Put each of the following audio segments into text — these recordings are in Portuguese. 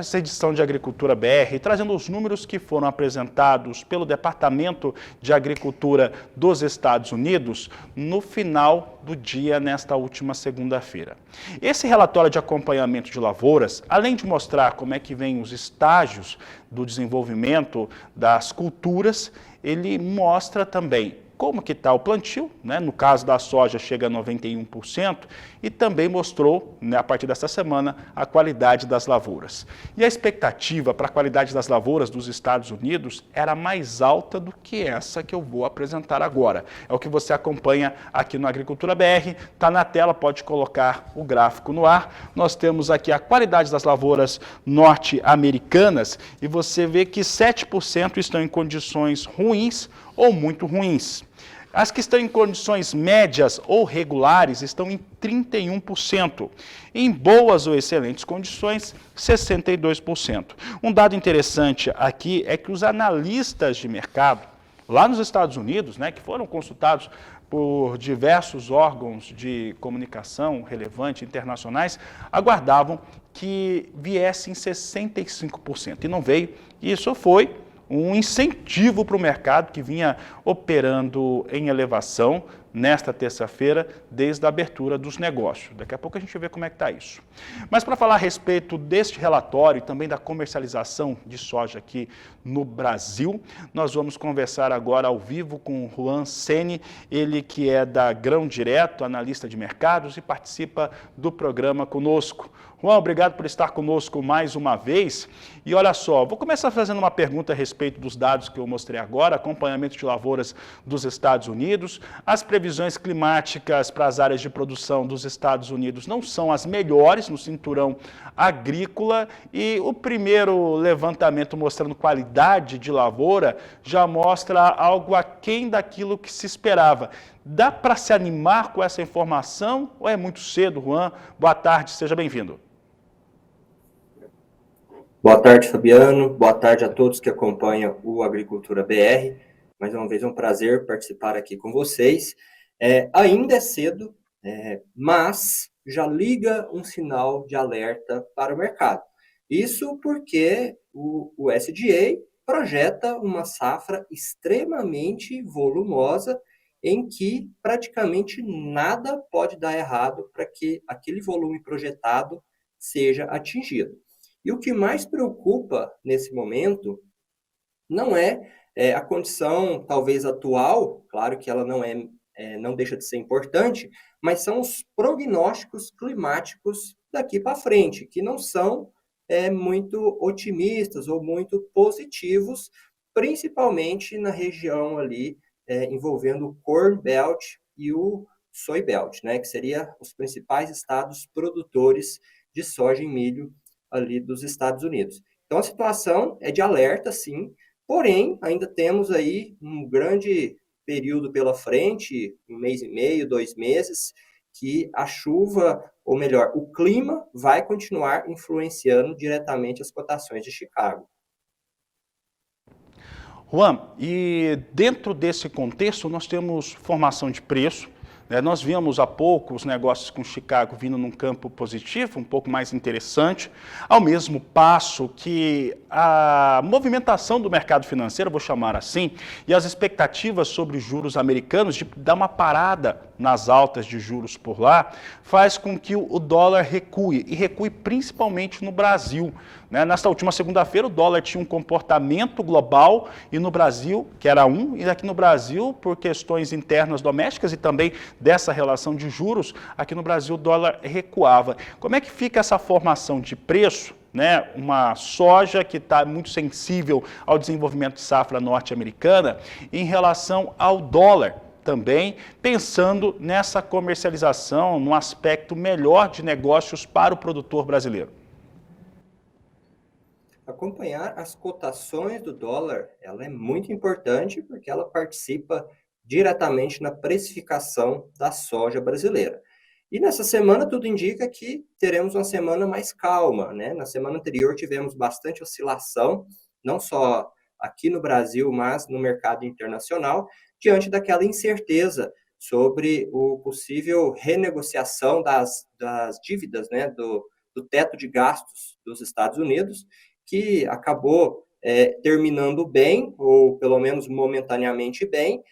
essa edição de Agricultura BR, trazendo os números que foram apresentados pelo Departamento de Agricultura dos Estados Unidos no final do dia, nesta última segunda-feira. Esse relatório de acompanhamento de lavouras, além de mostrar como é que vem os estágios do desenvolvimento das culturas, ele mostra também como que está o plantio, né? No caso da soja chega a 91%, e também mostrou, né, a partir desta semana, a qualidade das lavouras. E a expectativa para a qualidade das lavouras dos Estados Unidos era mais alta do que essa que eu vou apresentar agora. É o que você acompanha aqui no Agricultura BR, está na tela, pode colocar o gráfico no ar. Nós temos aqui a qualidade das lavouras norte-americanas e você vê que 7% estão em condições ruins ou muito ruins. As que estão em condições médias ou regulares estão em 31%. Em boas ou excelentes condições, 62%. Um dado interessante aqui é que os analistas de mercado, lá nos Estados Unidos, né, que foram consultados por diversos órgãos de comunicação relevante internacionais, aguardavam que viesse em 65%. E não veio. Isso foi um incentivo para o mercado que vinha operando em elevação nesta terça-feira, desde a abertura dos negócios. Daqui a pouco a gente vê como é que está isso. Mas para falar a respeito deste relatório e também da comercialização de soja aqui no Brasil, nós vamos conversar agora ao vivo com o Juan Seni, ele que é da Grão Direto, analista de mercados e participa do programa conosco. Juan, obrigado por estar conosco mais uma vez. E olha só, vou começar fazendo uma pergunta a respeito dos dados que eu mostrei agora, acompanhamento de lavouras dos Estados Unidos. As previsões climáticas para as áreas de produção dos Estados Unidos não são as melhores no cinturão agrícola e o primeiro levantamento mostrando qualidade de lavoura já mostra algo aquém daquilo que se esperava. Dá para se animar com essa informação ou é muito cedo, Juan? Boa tarde, seja bem-vindo. Boa tarde, Fabiano. Boa tarde a todos que acompanham o Agricultura BR. Mais uma vez é um prazer participar aqui com vocês. Ainda é cedo, mas já liga um sinal de alerta para o mercado. Isso porque o USDA projeta uma safra extremamente volumosa em que praticamente nada pode dar errado para que aquele volume projetado seja atingido. E o que mais preocupa nesse momento não é a condição talvez atual, claro que ela não deixa de ser importante, mas são os prognósticos climáticos daqui para frente, que não são muito otimistas ou muito positivos, principalmente na região ali envolvendo o Corn Belt e o Soy Belt, né, que seriam os principais estados produtores de soja e milho ali dos Estados Unidos. Então, a situação é de alerta, sim, porém, ainda temos aí um grande período pela frente, 1,5 mês, 2 meses, que a chuva, ou melhor, o clima vai continuar influenciando diretamente as cotações de Chicago. Juan, e dentro desse contexto nós temos formação de preço. Nós vimos há pouco os negócios com Chicago vindo num campo positivo, um pouco mais interessante, ao mesmo passo que a movimentação do mercado financeiro, vou chamar assim, e as expectativas sobre os juros americanos de dar uma parada nas altas de juros por lá, faz com que o dólar recue, e recue principalmente no Brasil. Nesta última segunda-feira, o dólar tinha um comportamento global e no Brasil, que era e aqui no Brasil, por questões internas domésticas e também dessa relação de juros, aqui no Brasil o dólar recuava. Como é que fica essa formação de preço? Uma soja que está muito sensível ao desenvolvimento de safra norte-americana em relação ao dólar. Também pensando nessa comercialização, num aspecto melhor de negócios para o produtor brasileiro. Acompanhar as cotações do dólar, ela é muito importante porque ela participa diretamente na precificação da soja brasileira. E nessa semana tudo indica que teremos uma semana mais calma, né? Na semana anterior tivemos bastante oscilação, não só aqui no Brasil, mas no mercado internacional, diante daquela incerteza sobre o possível renegociação das dívidas, né, do teto de gastos dos Estados Unidos, que acabou terminando bem, ou pelo menos momentaneamente bem,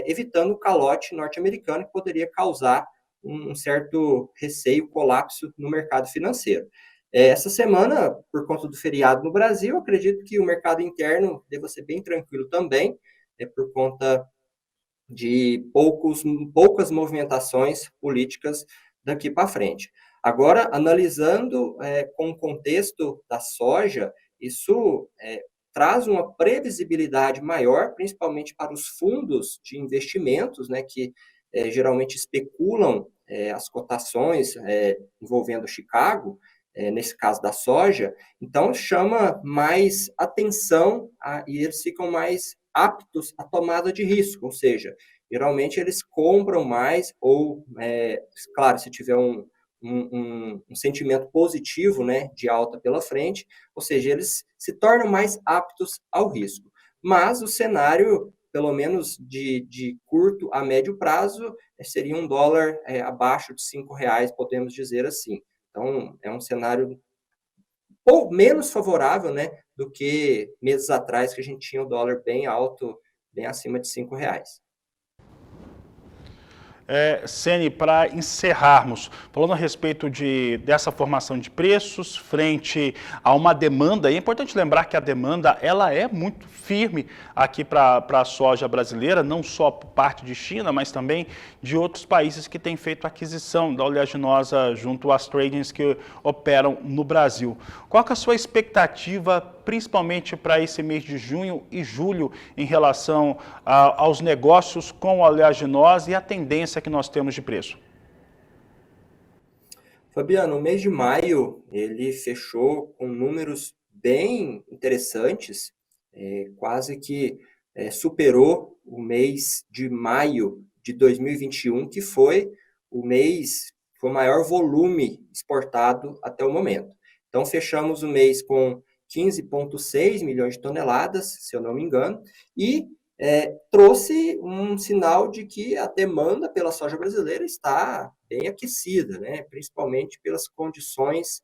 evitando o calote norte-americano que poderia causar um certo receio, colapso no mercado financeiro. Essa semana, por conta do feriado no Brasil, acredito que o mercado interno deva ser bem tranquilo também, por conta de poucas movimentações políticas daqui para frente. Agora, analisando com o contexto da soja, isso traz uma previsibilidade maior, principalmente para os fundos de investimentos, né, que geralmente especulam as cotações envolvendo Chicago, nesse caso da soja, então chama mais atenção e eles ficam mais aptos à tomada de risco, ou seja, geralmente eles compram mais ou, claro, se tiver um sentimento positivo, né, de alta pela frente, ou seja, eles se tornam mais aptos ao risco. Mas o cenário, pelo menos de curto a médio prazo, seria um dólar abaixo de R$ 5, podemos dizer assim. Então, é um cenário menos favorável, né, do que meses atrás, que a gente tinha o dólar bem alto, bem acima de R$ 5. Sene, para encerrarmos, falando a respeito dessa formação de preços frente a uma demanda, é importante lembrar que a demanda ela é muito firme aqui para a soja brasileira, não só por parte de China, mas também de outros países que têm feito aquisição da oleaginosa junto às tradings que operam no Brasil. Qual que é a sua expectativa, principalmente para esse mês de junho e julho, em relação aos negócios com a oleaginosa e a tendência que nós temos de preço? Fabiano, o mês de maio ele fechou com números bem interessantes, quase que superou o mês de maio de 2021, que foi o mês com o maior volume exportado até o momento. Então, fechamos o mês com 15,6 milhões de toneladas, se eu não me engano, e trouxe um sinal de que a demanda pela soja brasileira está bem aquecida, né? Principalmente pelas condições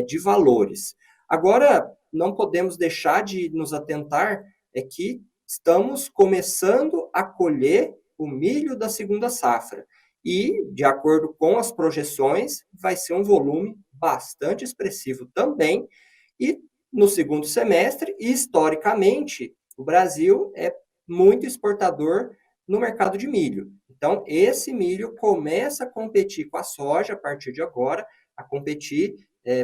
de valores. Agora, não podemos deixar de nos atentar que estamos começando a colher o milho da segunda safra. E, de acordo com as projeções, vai ser um volume bastante expressivo também. E no segundo semestre, historicamente, o Brasil é muito exportador no mercado de milho. Então, esse milho começa a competir com a soja a partir de agora, a competir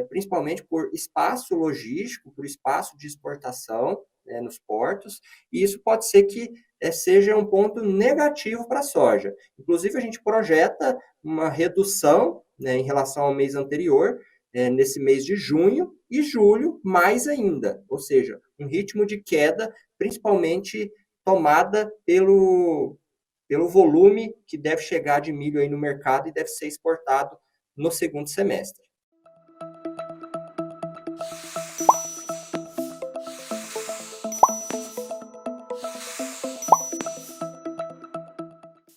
principalmente por espaço logístico, por espaço de exportação nos portos, e isso pode ser que seja um ponto negativo para a soja. Inclusive, a gente projeta uma redução em relação ao mês anterior, nesse mês de junho e julho, mais ainda, ou seja, um ritmo de queda, principalmente tomada pelo volume que deve chegar de milho aí no mercado e deve ser exportado no segundo semestre.